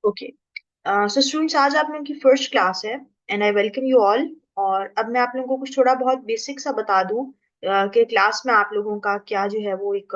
Okay. So students, आज आप लोगों की फर्स्ट क्लास है and I welcome you all. और अब मैं आप लोगों को कुछ थोड़ा बहुत बेसिक सा बता दूं कि क्लास में आप लोगों का क्या जो है वो एक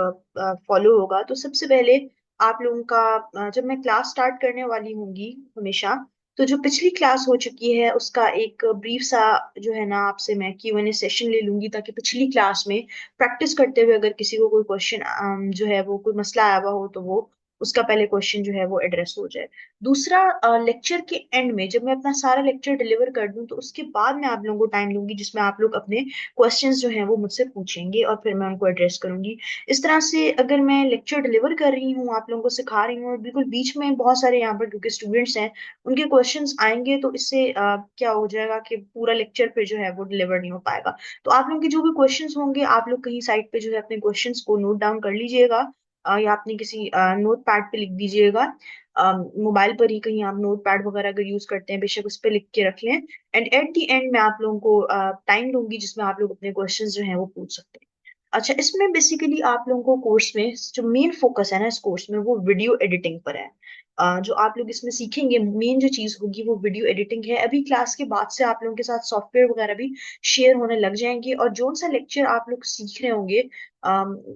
फॉलो होगा। तो सबसे पहले आप लोगों का जब मैं क्लास स्टार्ट करने वाली होंगी हमेशा, तो जो पिछली क्लास हो चुकी है उसका एक ब्रीफ सा जो है ना आपसे मैं Q&A सेशन ले लूंगी, ताकि पिछली क्लास में प्रैक्टिस करते हुए अगर किसी को कोई क्वेश्चन जो है वो कोई मसला आया हुआ हो तो वो उसका पहले क्वेश्चन जो है वो एड्रेस हो जाए। दूसरा, लेक्चर के एंड में जब मैं अपना सारा लेक्चर डिलीवर कर दूं तो उसके बाद मैं आप लोगों को टाइम दूंगी जिसमें आप लोग अपने क्वेश्चंस जो हैं वो मुझसे पूछेंगे और फिर मैं उनको एड्रेस करूंगी। इस तरह से अगर मैं लेक्चर डिलीवर कर रही हूँ, आप लोगों को सिखा रही हूँ और बिल्कुल बीच में बहुत सारे यहाँ पर क्योंकि स्टूडेंट्स हैं उनके क्वेश्चंस आएंगे, तो इससे क्या हो जाएगा कि पूरा लेक्चर पे जो है वो डिलीवर नहीं हो पाएगा। तो आप लोगों के जो भी क्वेश्चंस होंगे आप लोग कहीं साइड पे जो है अपने क्वेश्चंस को नोट डाउन कर लीजिएगा, या अपनी किसी नोट पैड पे लिख दीजिएगा। मोबाइल पर ही कहीं आप नोट पैड वगैरह अगर यूज करते हैं बेशक उस पर लिख के रख लें। एंड एट द एंड मैं आप लोगों को टाइम दूंगी जिसमें आप लोग अपने क्वेश्चंस जो हैं वो पूछ सकते हैं। अच्छा, इसमें बेसिकली आप लोगों को कोर्स में जो मेन फोकस है ना इस कोर्स में वो वीडियो एडिटिंग पर है। जो आप लोग इसमें सीखेंगे मेन जो चीज होगी वो वीडियो एडिटिंग है। अभी क्लास के बाद से आप लोगों के साथ सॉफ्टवेयर वगैरह भी शेयर होने लग जाएंगे, और जो सा लेक्चर आप लोग सीख रहे होंगे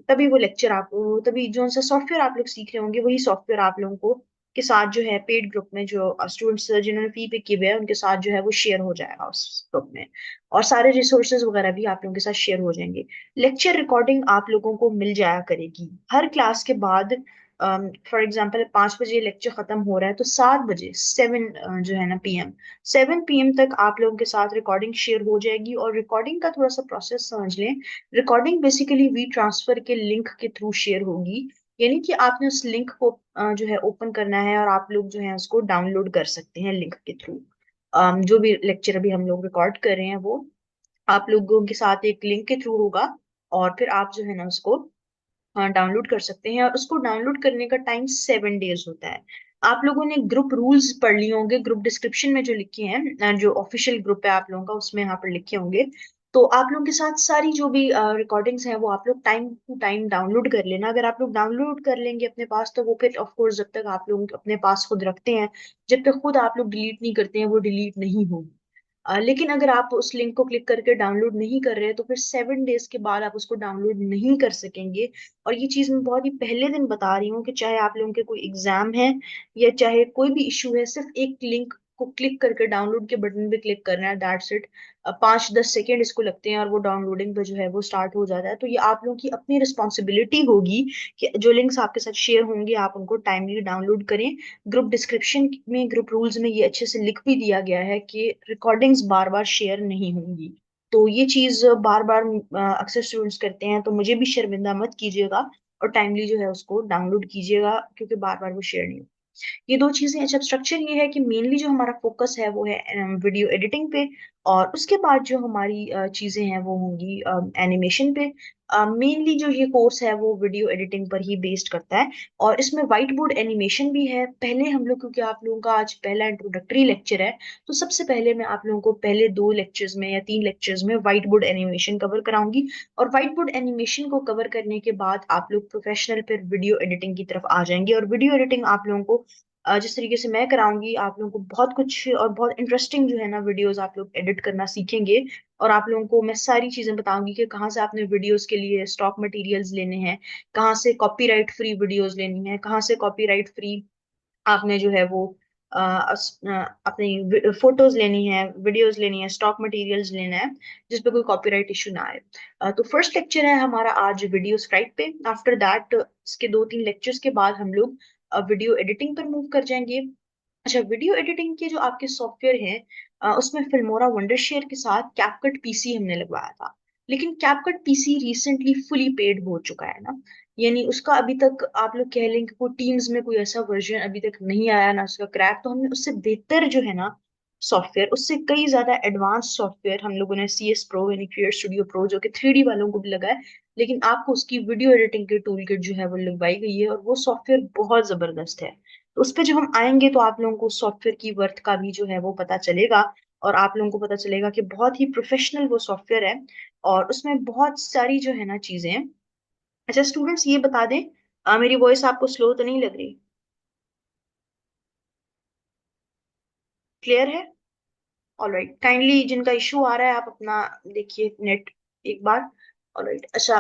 तभी वो लेक्चर आप तभी जो सा सॉफ्टवेयर आप लोग सीख रहे होंगे वही सॉफ्टवेयर आप लोगों को के साथ जो है पेड ग्रुप में जो स्टूडेंट्स जिन्होंने फी पे किए हुए हैं उनके साथ जो है वो शेयर हो जाएगा उस ग्रुप में। और सारे रिसोर्सेज वगैरह भी आप लोगों के साथ शेयर हो जाएंगे। लेक्चर रिकॉर्डिंग आप लोगों को मिल जाया करेगी हर क्लास के बाद। फॉर एग्जाम्पल 5 बजे लेक्चर खत्म हो रहा है तो 7 बजे 7 जो है ना PM 7 PM तक आप लोगों के साथ रिकॉर्डिंग शेयर हो जाएगी। और रिकॉर्डिंग का थोड़ा सा प्रोसेस समझ लें। रिकॉर्डिंग बेसिकली वी ट्रांसफर के लिंक के थ्रू शेयर होगी, यानी कि आपने उस लिंक को जो है ओपन करना है और आप लोग जो है उसको डाउनलोड कर सकते हैं लिंक के थ्रू। जो भी लेक्चर अभी हम लोग रिकॉर्ड कर रहे हैं वो आप लोगों के साथ एक लिंक के थ्रू होगा, और फिर आप जो है ना उसको डाउनलोड कर सकते हैं। और उसको डाउनलोड करने का टाइम 7 डेज होता है। आप लोगों ने ग्रुप रूल्स पढ़ लिए होंगे, ग्रुप डिस्क्रिप्शन में जो लिखे हैं, जो ऑफिशियल ग्रुप है आप लोगों का उसमें यहाँ पर लिखे होंगे। तो आप लोगों के साथ सारी जो भी रिकॉर्डिंग्स हैं वो आप लोग टाइम टू टाइम डाउनलोड कर लेना। अगर आप लोग डाउनलोड कर लेंगे अपने पास तो वो फिर ऑफ कोर्स जब तक आप लोग अपने पास खुद रखते हैं, जब तक खुद आप लोग डिलीट नहीं करते हैं वो डिलीट नहीं होगी। लेकिन अगर आप उस लिंक को क्लिक करके डाउनलोड नहीं कर रहे हैं तो फिर 7 डेज के बाद आप उसको डाउनलोड नहीं कर सकेंगे। और ये चीज मैं बहुत ही पहले दिन बता रही हूँ कि चाहे आप लोगों के कोई एग्जाम है या चाहे कोई भी इशू है, सिर्फ एक लिंक को क्लिक करके डाउनलोड के बटन पे क्लिक करना है, दैट्स इट। 5-10 सेकेंड इसको लगते हैं और वो डाउनलोडिंग पे जो है वो स्टार्ट हो जाता है। तो ये आप लोगों की अपनी रिस्पॉन्सिबिलिटी होगी कि जो लिंक्स आपके साथ शेयर होंगे आप उनको टाइमली डाउनलोड करें। ग्रुप डिस्क्रिप्शन में ग्रुप रूल्स में ये अच्छे से लिख भी दिया गया है कि रिकॉर्डिंग्स बार बार शेयर नहीं होंगी। तो ये चीज बार बार अक्सर स्टूडेंट्स करते हैं, तो मुझे भी शर्मिंदा मत कीजिएगा और टाइमली जो है उसको डाउनलोड कीजिएगा क्योंकि बार बार वो शेयर नहीं। ये दो चीजें। अच्छा, स्ट्रक्चर ये है कि मेनली जो हमारा फोकस है वो है वीडियो एडिटिंग पे, और उसके बाद जो हमारी चीजें हैं वो होंगी एनिमेशन पे। मेनली जो ये कोर्स है वो वीडियो एडिटिंग पर ही बेस्ड करता है। और इसमें व्हाइट बोर्ड एनिमेशन भी है। पहले हम लोग, क्योंकि आप लोगों का आज पहला इंट्रोडक्टरी लेक्चर है, तो सबसे पहले मैं आप लोगों को पहले 2 लेक्चर्स में या 3 लेक्चर्स में व्हाइट बोर्ड एनिमेशन कवर कराऊंगी। और व्हाइट बोर्ड एनिमेशन को कवर करने के बाद आप लोग प्रोफेशनल फिर वीडियो एडिटिंग की तरफ आ जाएंगे। और वीडियो एडिटिंग आप लोगों को जिस तरीके से मैं कराऊंगी आप लोगों को बहुत कुछ और बहुत इंटरेस्टिंग जो है ना वीडियोस आप लोग एडिट करना सीखेंगे। और आप लोगों को मैं सारी चीजें बताऊंगी कि कहाँ से आपने वीडियोस के लिए स्टॉक मटेरियल्स लेने हैं, कहाँ से कॉपीराइट फ्री वीडियोस लेनी है, कहाँ से कॉपीराइट फ्री आपने जो है वो अपनी फोटोज लेनी है, वीडियोस लेनी है, स्टॉक मटेरियल्स लेना है जिसपे कोई कॉपीराइट इशू ना आए। तो फर्स्ट लेक्चर है हमारा आज वीडियो स्क्राइब पे। आफ्टर दैट इसके 2-3 लेक्चर्स के बाद हम लोग वीडियो एडिटिंग पर मूव कर जाएंगे। अच्छा, वीडियो एडिटिंग के जो आपके सॉफ्टवेयर हैं उसमें फिल्मोरा वंडरशेयर के साथ कैपकट पीसी हमने लगवाया था। लेकिन CapCut PC recently fully paid हो चुका है ना, यानी उसका अभी तक आप लोग कह लें कि कोई टीम्स में कोई ऐसा वर्जन अभी तक नहीं आया ना उसका क्रैक। तो हमने उससे बेहतर जो है ना सॉफ्टवेयर, उससे कई ज्यादा एडवांस सॉफ्टवेयर हम लोगों ने CS प्रो यानी क्रिएट स्टूडियो प्रो जो कि 3D वालों को भी लगा है, लेकिन आपको उसकी वीडियो एडिटिंग की टूल किट जो है वो लगवाई गई है और वो सॉफ्टवेयर बहुत जबरदस्त है। तो उस पर जब हम आएंगे तो आप लोगों को सॉफ्टवेयर की वर्थ का भी जो है वो पता चलेगा, और आप लोगों को पता चलेगा कि बहुत ही प्रोफेशनल वो सॉफ्टवेयर है और उसमें बहुत सारी जो है ना चीजें हैं। अच्छा स्टूडेंट्स, ये बता दें मेरी वॉइस आपको स्लो तो नहीं लग रही? क्लियर है? ऑलराइट, काइंडली जिनका इशू आ रहा है आप अपना देखिए नेट एक बार। ऑलराइट, अच्छा,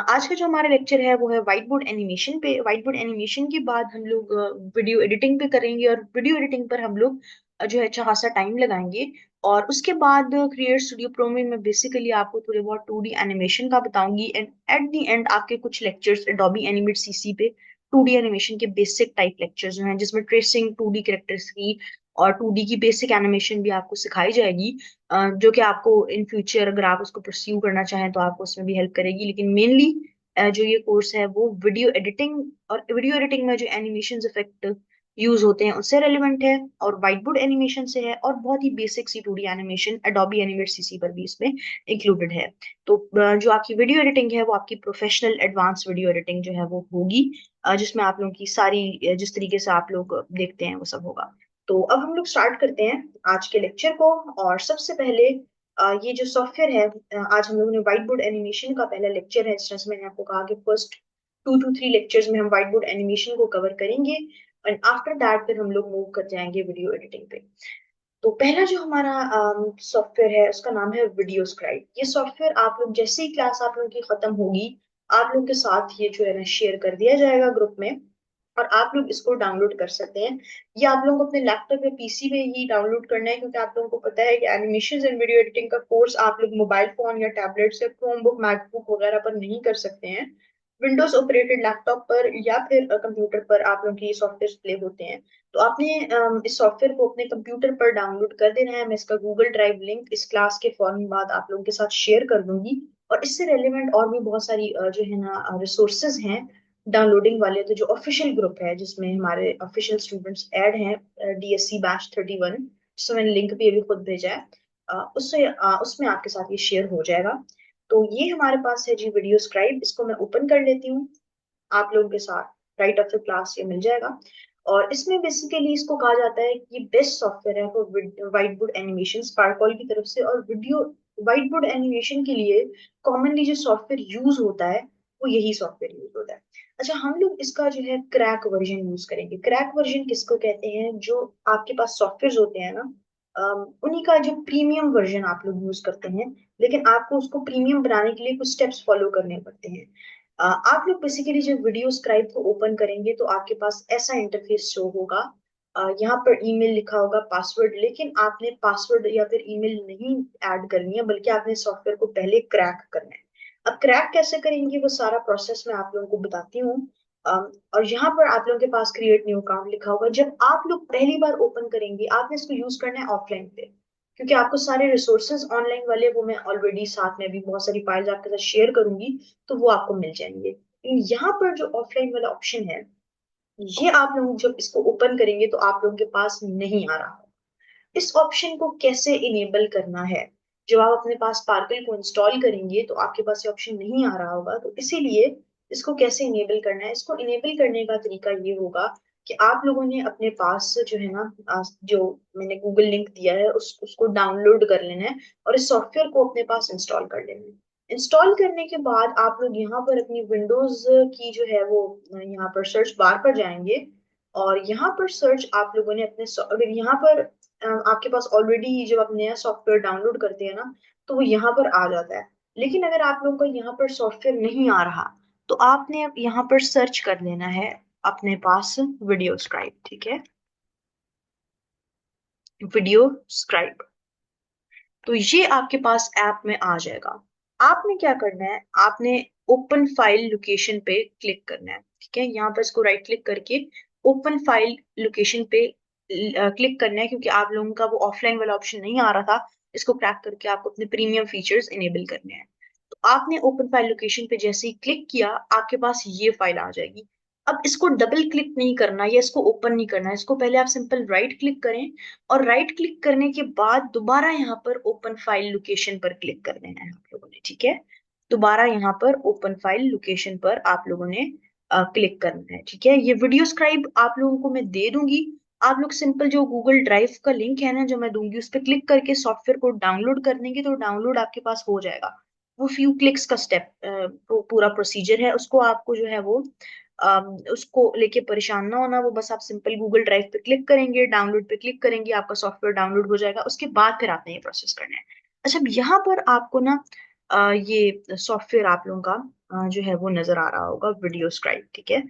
आज का जो हमारा लेक्चर है वो है व्हाइट बोर्ड एनिमेशन पे। व्हाइट बोर्ड एनिमेशन के बाद हम लोग वीडियो एडिटिंग पे करेंगे, और वीडियो एडिटिंग पर हम लोग जो है अच्छा खासा टाइम लगाएंगे। और उसके बाद क्रिएट स्टूडियो प्रो में मैं बेसिकली आपको थोड़े बहुत 2D एनिमेशन का बताऊंगी, एंड एट द एंड आपके कुछ लेक्चर्स एडोबी एनिमेट सीसी पे 2D एनिमेशन के बेसिक टाइप लेक्चर्स जो हैं, जिसमें ट्रेसिंग 2D कैरेक्टर्स की और 2D की बेसिक एनिमेशन भी आपको सिखाई जाएगी, जो कि आपको इन फ्यूचर अगर आप उसको परस्यू करना चाहें तो आपको उसमें भी हेल्प करेगी। लेकिन मेनली जो ये कोर्स है वो वीडियो एडिटिंग, और वीडियो एडिटिंग में जो एनिमेशन इफेक्ट यूज होते हैं उससे रेलिवेंट है, और व्हाइट बोर्ड एनिमेशन से है, और बहुत ही बेसिक सी 2D animation Adobe animate CC पर भी इसमें इंक्लूडेड है। तो जो आपकी वीडियो एडिटिंग है वो आपकी प्रोफेशनल एडवांस वीडियो एडिटिंग जो है वो होगी, जिसमें आप लोगों की सारी जिस तरीके से आप लोग देखते हैं वो सब होगा। तो अब हम लोग स्टार्ट करते हैं आज के लेक्चर को। और सबसे पहले ये जो सॉफ्टवेयर है, आज हम लोगों ने व्हाइट बोर्ड एनिमेशन का पहला लेक्चर है, जैसे मैंने आपको कहा कि फर्स्ट 2 to 3 लेक्चर्स में हम व्हाइट बोर्ड एनिमेशन को कवर करेंगे, एंड आफ्टर दैट फिर हम लोग मूव कर जाएंगे वीडियो एडिटिंग पे। तो पहला जो हमारा सॉफ्टवेयर है उसका नाम है वीडियो स्क्राइब। ये सॉफ्टवेयर आप लोग जैसे ही क्लास आप लोगों की खत्म होगी, आप लोग के साथ ये जो है ना शेयर कर दिया जाएगा ग्रुप में, और आप लोग इसको डाउनलोड कर सकते हैं। ये आप लोगों को अपने लैपटॉप या पीसी में ही डाउनलोड करना है, क्योंकि आप लोगों को पता है कि एनिमेशन एंड वीडियो एडिटिंग का कोर्स आप लोग मोबाइल फोन या टैबलेट से क्रोमबुक मैकबुक वगैरह पर नहीं कर सकते हैं। विंडोज ऑपरेटेड लैपटॉप पर या फिर कंप्यूटर पर आप लोग के ये सॉफ्टवेयर प्ले होते हैं। तो आपने इस सॉफ्टवेयर को अपने कंप्यूटर पर डाउनलोड कर देना है। मैं इसका गूगल ड्राइव लिंक इस क्लास के फौरन बाद आप लोगों के साथ शेयर कर दूंगी। और इससे रेलिवेंट और भी बहुत सारी जो है ना रिसोर्सेज हैं डाउनलोडिंग वाले। तो जो ऑफिशियल ग्रुप है जिसमें हमारे ऑफिशियल स्टूडेंट्स ऐड हैं, DSC बैच 31, जिसमें मैंने लिंक भी अभी खुद भेजा है, उसमें आपके साथ ये शेयर हो जाएगा। तो ये हमारे पास है जी वीडियो स्क्राइब। इसको मैं ओपन कर लेती हूँ आप लोगों के साथ। राइट आफ्टर क्लास ये मिल जाएगा। और इसमें बेसिकली इसको कहा जाता है कि बेस्ट सॉफ्टवेयर है for white board animation sparkle की तरफ से। और वीडियो व्हाइट बोर्ड एनिमेशन के लिए कॉमनली जो सॉफ्टवेयर यूज होता है वो यही सॉफ्टवेयर यूज होता है। अच्छा, हम लोग इसका जो है क्रैक वर्जन यूज करेंगे। क्रैक वर्जन किसको कहते हैं? जो आपके पास सॉफ्टवेयर होते हैं ना, उन्हीं का जो प्रीमियम वर्जन आप लोग यूज करते हैं, लेकिन आपको उसको प्रीमियम बनाने के लिए कुछ स्टेप्स फॉलो करने पड़ते हैं। आप लोग बेसिकली जब वीडियो स्क्राइब को ओपन करेंगे तो आपके पास ऐसा इंटरफेस शो होगा। यहाँ पर ईमेल लिखा होगा, पासवर्ड, लेकिन आपने पासवर्ड या फिर ईमेल नहीं ऐड करनी है, बल्कि आपने सॉफ्टवेयर को पहले क्रैक करना है। अब क्रैक कैसे करेंगे वो सारा प्रोसेस मैं आप लोगों को बताती हूँ। और यहाँ पर आप लोगों के पास क्रिएट न्यू अकाउंट लिखा होगा। जब आप लोग पहली बार ओपन करेंगे आपने इसको यूज करना है ऑफलाइन पे, क्योंकि आपको सारे रिसोर्सेज ऑनलाइन वाले वो मैं ऑलरेडी साथ में भी बहुत सारी फाइल्स आपके साथ शेयर करूंगी, तो वो आपको मिल जाएंगे। लेकिन यहाँ पर जो ऑफलाइन वाला ऑप्शन है, ये आप लोग जब इसको ओपन करेंगे तो आप लोगों के पास नहीं आ रहा। इस ऑप्शन को कैसे इनेबल करना है? जब आप अपने पास स्पार्कल को इंस्टॉल करेंगे तो आपके पास ये ऑप्शन नहीं आ रहा होगा, तो इसीलिए इसको कैसे इनेबल करना है? इसको इनेबल करने का तरीका ये होगा कि आप लोगों ने अपने पास जो है ना, जो मैंने गूगल लिंक दिया है उसको डाउनलोड कर लेना है, और इस सॉफ्टवेयर को अपने पास इंस्टॉल कर लेना है। इंस्टॉल करने के बाद आप लोग यहाँ पर अपनी विंडोज की जो है वो यहाँ पर सर्च बार पर जाएंगे, और यहाँ पर सर्च आप लोगों ने अपने अगर यहाँ पर आपके पास ऑलरेडी जब आप नया सॉफ्टवेयर डाउनलोड करते हैं ना तो वो यहाँ पर आ जाता है। लेकिन अगर आप लोगों को यहाँ पर सॉफ्टवेयर नहीं आ रहा तो आपने अब यहाँ पर सर्च कर लेना है अपने पास वीडियो स्क्राइब। ठीक है, वीडियो स्क्राइब। तो ये आपके पास ऐप में आ जाएगा। आपने क्या करना है, आपने ओपन फाइल लोकेशन पे क्लिक करना है। ठीक है, यहाँ पर इसको राइट क्लिक करके ओपन फाइल लोकेशन पे क्लिक करना है, क्योंकि आप लोगों का वो ऑफलाइन वाला ऑप्शन नहीं आ रहा था। इसको क्रैक करके आपको अपने प्रीमियम फीचर्स इनेबल करने हैं। तो आपने ओपन फाइल लोकेशन पे जैसे ही क्लिक किया आपके पास ये फाइल आ जाएगी। अब इसको डबल क्लिक नहीं करना या इसको ओपन नहीं करना है, इसको पहले आप सिंपल राइट क्लिक करें, और राइट क्लिक करने के बाद दोबारा यहाँ पर ओपन फाइल लोकेशन पर क्लिक कर देना है आप लोगों ने। ठीक है, दोबारा यहाँ पर ओपन फाइल लोकेशन पर आप लोगों ने क्लिक करना है। ठीक है, ये वीडियो स्क्राइब आप लोगों को मैं दे दूंगी। आप लोग सिंपल जो गूगल ड्राइव का लिंक है ना जो मैं दूंगी उस पर क्लिक करके सॉफ्टवेयर को डाउनलोड कर देंगे तो डाउनलोड आपके पास हो जाएगा। वो फ्यू क्लिक्स का स्टेप पूरा प्रोसीजर है, उसको आपको जो है वो उसको लेके परेशान ना होना। वो बस आप सिंपल गूगल ड्राइव पे क्लिक करेंगे, डाउनलोड पे क्लिक करेंगे, आपका सॉफ्टवेयर डाउनलोड हो जाएगा। उसके बाद फिर आपने ये प्रोसेस करना है। अच्छा, अब यहाँ पर आपको ना ये सॉफ्टवेयर आप लोगों का जो है वो नजर आ रहा होगा, वीडियो स्क्राइब, ठीक है।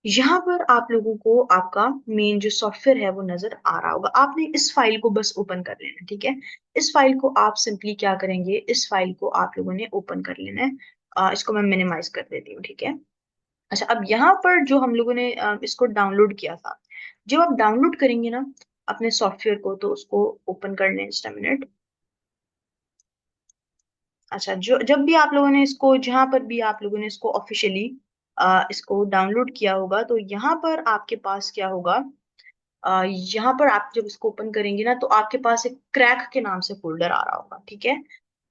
यहाँ पर आप लोगों को आपका मेन जो सॉफ्टवेयर है वो नजर आ रहा होगा। आपने इस फाइल को बस ओपन कर लेना है, ठीक है। इस फाइल को आप सिंपली क्या करेंगे, इस फाइल को आप लोगों ने ओपन कर लेना है। इसको मैं मिनिमाइज कर देती हूँ, ठीक है। अच्छा, अब यहाँ पर जो हम लोगों ने इसको डाउनलोड किया था, जब आप डाउनलोड करेंगे ना अपने सॉफ्टवेयर को, तो उसको ओपन करने जस्ट अ मिनट। अच्छा, जो जब भी आप लोगों ने इसको, जहां पर भी आप लोगों ने इसको ऑफिशियली इसको डाउनलोड किया होगा, तो यहाँ पर आपके पास क्या होगा, यहाँ पर आप जब इसको ओपन करेंगे ना, तो आपके पास एक क्रैक के नाम से फोल्डर आ रहा होगा, ठीक है।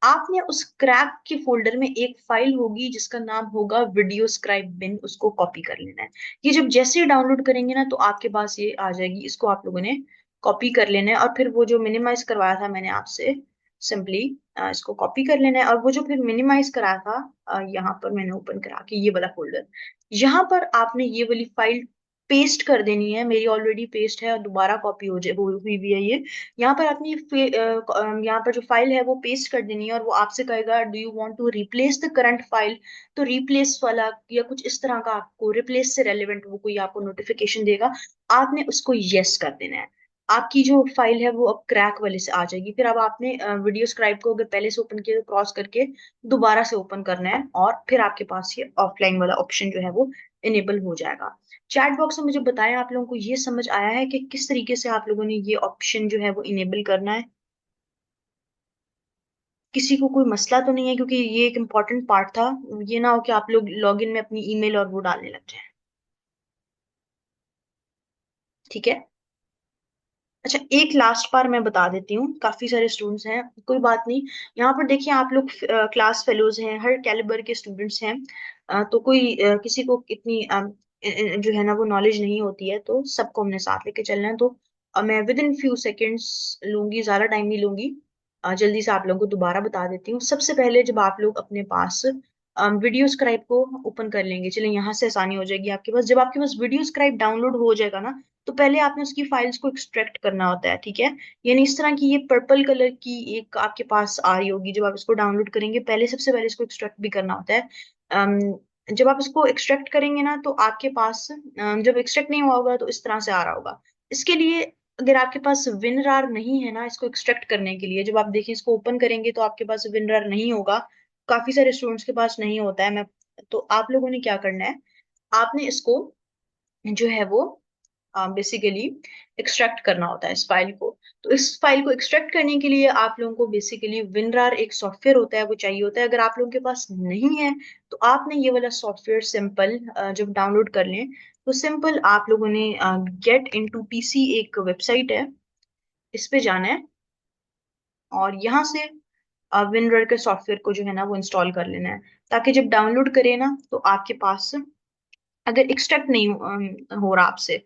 आपने उस क्रैक के फोल्डर में एक फाइल होगी जिसका नाम होगा वीडियो स्क्राइब बिन, उसको कॉपी कर लेना है। ये जब जैसे ही डाउनलोड करेंगे ना, तो आपके पास ये आ जाएगी, इसको आप लोगों ने कॉपी कर लेना है। और फिर वो जो मिनिमाइज करवाया था मैंने आपसे, सिंपली इसको कॉपी कर लेना है। और वो जो फिर मिनिमाइज कराया था, यहाँ पर मैंने ओपन करा के ये वाला फोल्डर, यहाँ पर आपने ये वाली फाइल पेस्ट कर देनी है। मेरी ऑलरेडी पेस्ट है और दोबारा कॉपी हुई भी है ये। यहाँ पर आपने यहाँ पर जो फाइल है वो पेस्ट कर देनी है, और वो आपसे कहेगा do you want to replace the current file. तो रिप्लेस वाला या कुछ इस तरह का, आपको रिप्लेस से रेलेवेंट वो कोई आपको नोटिफिकेशन देगा, आपने उसको यस कर देना है। आपकी जो फाइल है वो अब क्रैक वाले से आ जाएगी। फिर अब आपने वीडियो स्क्राइब को अगर पहले से ओपन किया तो क्रॉस करके दोबारा से ओपन करना है, और फिर आपके पास ये ऑफलाइन वाला ऑप्शन जो है वो इनेबल हो जाएगा। चैट बॉक्स में मुझे बताया, आप लोगों को ये समझ आया है कि किस तरीके से आप लोगों ने ये ऑप्शन जो है वो इनेबल करना है? किसी को कोई मसला तो नहीं है? क्योंकि ये एक इम्पॉर्टेंट पार्ट था। ये ना हो कि आप लोग लॉगिन में अपनी ईमेल और वो डालने लग जाए, ठीक है। अच्छा, एक लास्ट बार मैं बता देती हूँ, काफी सारे स्टूडेंट्स हैं, कोई बात नहीं। यहाँ पर देखिए, आप लोग क्लास फेलोज हैं, हर कैलिबर के स्टूडेंट्स हैं। तो कोई किसी को इतनी जो है ना वो नॉलेज नहीं होती है, तो सबको हमने साथ लेके चलना है। तो मैं विद इन फ्यू सेकेंड्स लूंगी, ज्यादा टाइम नहीं लूंगी। जल्दी से आप लोगों को दोबारा बता देती हूँ। सबसे पहले जब आप लोग अपने पास वीडियो स्क्राइब को ओपन कर लेंगे, चलिए यहाँ से आसानी हो जाएगी आपके पास। जब आपके पास वीडियो स्क्राइब डाउनलोड हो जाएगा ना, तो पहले आपने उसकी फाइल्स को एक्सट्रैक्ट करना होता है, ठीक है। यानी इस तरह की ये पर्पल कलर की एक आपके पास आ रही होगी, जब आप इसको डाउनलोड करेंगे पहले, सबसे पहले इसको एक्सट्रैक्ट भी करना होता है। जब आप इसको एक्सट्रैक्ट करेंगे ना, तो आपके पास जब एक्सट्रैक्ट नहीं हुआ होगा तो इस तरह से आ रहा होगा। इसके लिए अगर आपके पास विनरार नहीं है ना इसको एक्सट्रैक्ट करने के लिए, जब आप देखिए इसको ओपन करेंगे तो आपके पास विनरार नहीं होगा। काफी सारे स्टूडेंट्स के पास नहीं होता है। मैं तो आप लोगों ने क्या करना है, आपने इसको जो है वो बेसिकली एक्सट्रैक्ट करना होता है इस फाइल को। तो इस फाइल को एक्सट्रैक्ट करने के लिए आप लोगों को बेसिकली विनरार एक सॉफ्टवेयर होता है वो चाहिए होता है। अगर आप लोगों के पास नहीं है, तो आपने ये वाला सॉफ्टवेयर सिंपल जब डाउनलोड कर लें, तो सिंपल आप लोगों ने गेट इनटू पीसी एक वेबसाइट है, इस पे जाना है, और यहाँ से विनरार के सॉफ्टवेयर को जो है ना वो इंस्टॉल कर लेना है, ताकि जब डाउनलोड करें ना, तो आपके पास अगर एक्सट्रैक्ट नहीं हो रहा आपसे,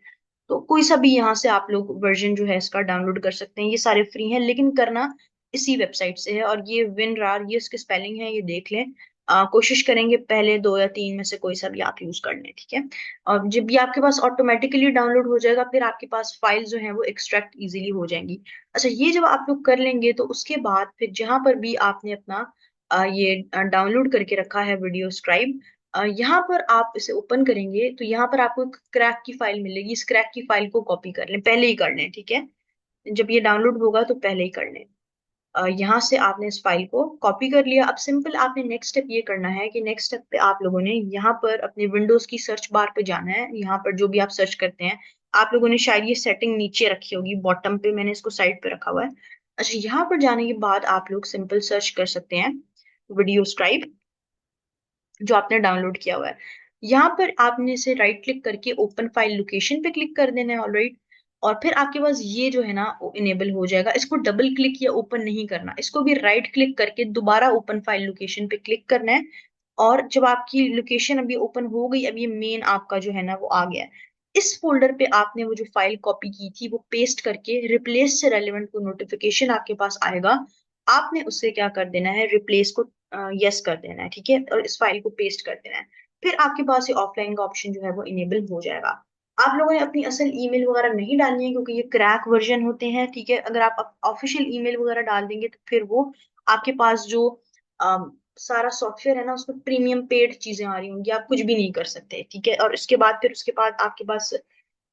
तो कोई सा भी यहाँ से आप लोग वर्जन जो है इसका डाउनलोड कर सकते हैं। ये सारे फ्री हैं, लेकिन करना इसी वेबसाइट से है। और ये विनरार, ये इसके स्पेलिंग है, ये देख लें। कोशिश करेंगे पहले दो या तीन में से कोई सा भी आप यूज कर लें, ठीक है। और जब भी आपके पास ऑटोमेटिकली डाउनलोड हो जाएगा, फिर आपके पास फाइल जो है वो एक्सट्रैक्ट इजीली हो जाएंगी। अच्छा, ये जब आप लोग कर लेंगे, तो उसके बाद फिर जहां पर भी आपने अपना ये डाउनलोड करके रखा है वीडियो स्क्राइब, यहाँ पर आप इसे ओपन करेंगे, तो यहाँ पर आपको एक क्रैक की फाइल मिलेगी। इस क्रैक की फाइल को कॉपी कर लें, पहले ही कर लें, ठीक है। जब ये डाउनलोड होगा तो पहले ही कर लें। यहाँ से आपने इस फाइल को कॉपी कर लिया। अब सिंपल आपने नेक्स्ट स्टेप ये करना है कि नेक्स्ट स्टेप पे आप लोगों ने यहाँ पर अपने विंडोज की सर्च बार पे जाना है। यहाँ पर जो भी आप सर्च करते हैं, आप लोगों ने शायद ये सेटिंग नीचे रखी होगी बॉटम पे, मैंने इसको साइड पे रखा हुआ है। अच्छा, यहाँ पर जाने के बाद आप लोग सिंपल सर्च कर सकते हैं वीडियो स्क्राइब, जो आपने डाउनलोड किया हुआ है। यहाँ पर आपने इसे राइट क्लिक करके ओपन फाइल लोकेशन पे क्लिक कर देना है, ऑलराइट। और फिर आपके पास ये जो है ना वो इनेबल हो जाएगा। इसको डबल क्लिक या ओपन नहीं करना, इसको भी राइट क्लिक करके दोबारा ओपन फाइल लोकेशन पे क्लिक करना है। और जब आपकी लोकेशन अभी ओपन हो गई, अब ये मेन आपका जो है ना वो आ गया है। इस फोल्डर पे आपने वो जो फाइल कॉपी की थी वो पेस्ट करके रिप्लेस से रेलेवेंट को नोटिफिकेशन आपके पास आएगा, आपने उससे क्या कर देना है, रिप्लेस को यस कर देना है, ठीक है। और इस फाइल को पेस्ट कर देना है। फिर आपके पास ये ऑफलाइन का ऑप्शन जो है वो इनेबल हो जाएगा। आप लोगों ने अपनी असल ईमेल वगैरह नहीं डालनी है क्योंकि ये क्रैक वर्जन होते हैं, ठीक है। अगर आप ऑफिशियल ईमेल वगैरह डाल देंगे तो फिर वो आपके पास जो सारा सॉफ्टवेयर है ना उसमें प्रीमियम पेड चीजें आ रही होंगी, आप कुछ भी नहीं कर सकते, ठीक है। और उसके बाद आपके पास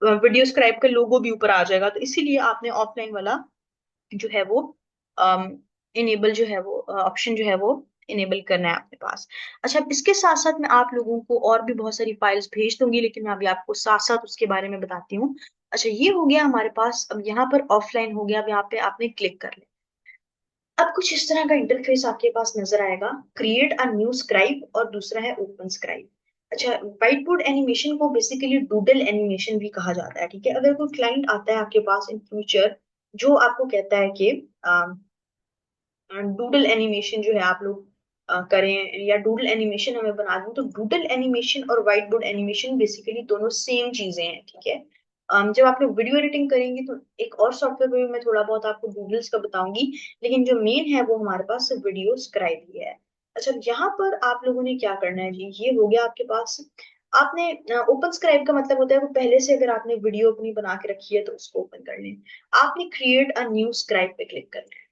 वीडियो स्क्राइब का लोगो भी ऊपर आ जाएगा, तो इसीलिए आपने ऑफलाइन वाला जो है वो इनेबल जो है वो ऑप्शन जो है वो इनेबल करना है अपने पास। अच्छा, अब इसके साथ साथ मैं आप लोगों को और भी बहुत सारी फाइल्स भेज दूंगी, लेकिन मैं अभी आपको साथ साथ उसके बारे में बताती हूँ। अच्छा, ये हो गया हमारे पास। अब यहाँ पर ऑफलाइन हो गया, अब यहाँ पे आपने क्लिक कर लिया। अब कुछ इस तरह का इंटरफेस आपके पास नजर आएगा, क्रिएट अ न्यू स्क्राइब और दूसरा है ओपन स्क्राइब। अच्छा, व्हाइट बोर्ड एनिमेशन को बेसिकली डूडल एनिमेशन भी कहा जाता है, ठीक है। अगर कोई क्लाइंट आता है आपके पास इन फ्यूचर जो आपको कहता है कि डूडल एनिमेशन जो है आप लोग करें या डूडल एनिमेशन हमें बना दूं, तो डूडल एनिमेशन और व्हाइट बोर्ड एनिमेशन बेसिकली दोनों सेम चीजें हैं, ठीक है। जब आप लोग वीडियो एडिटिंग करेंगे तो एक और सॉफ्टवेयर पे भी मैं थोड़ा बहुत आपको डूडल्स का बताऊंगी, लेकिन जो मेन है वो हमारे पास वीडियो स्क्राइब ही है। अच्छा, यहाँ पर आप लोगों ने क्या करना है जी, ये हो गया आपके पास। आपने ओपन स्क्राइब का मतलब होता है वो पहले से अगर आपने वीडियो अपनी बना के रखी है तो उसको ओपन कर लें। आपने क्रिएट अ न्यू स्क्राइब पे क्लिक करना है।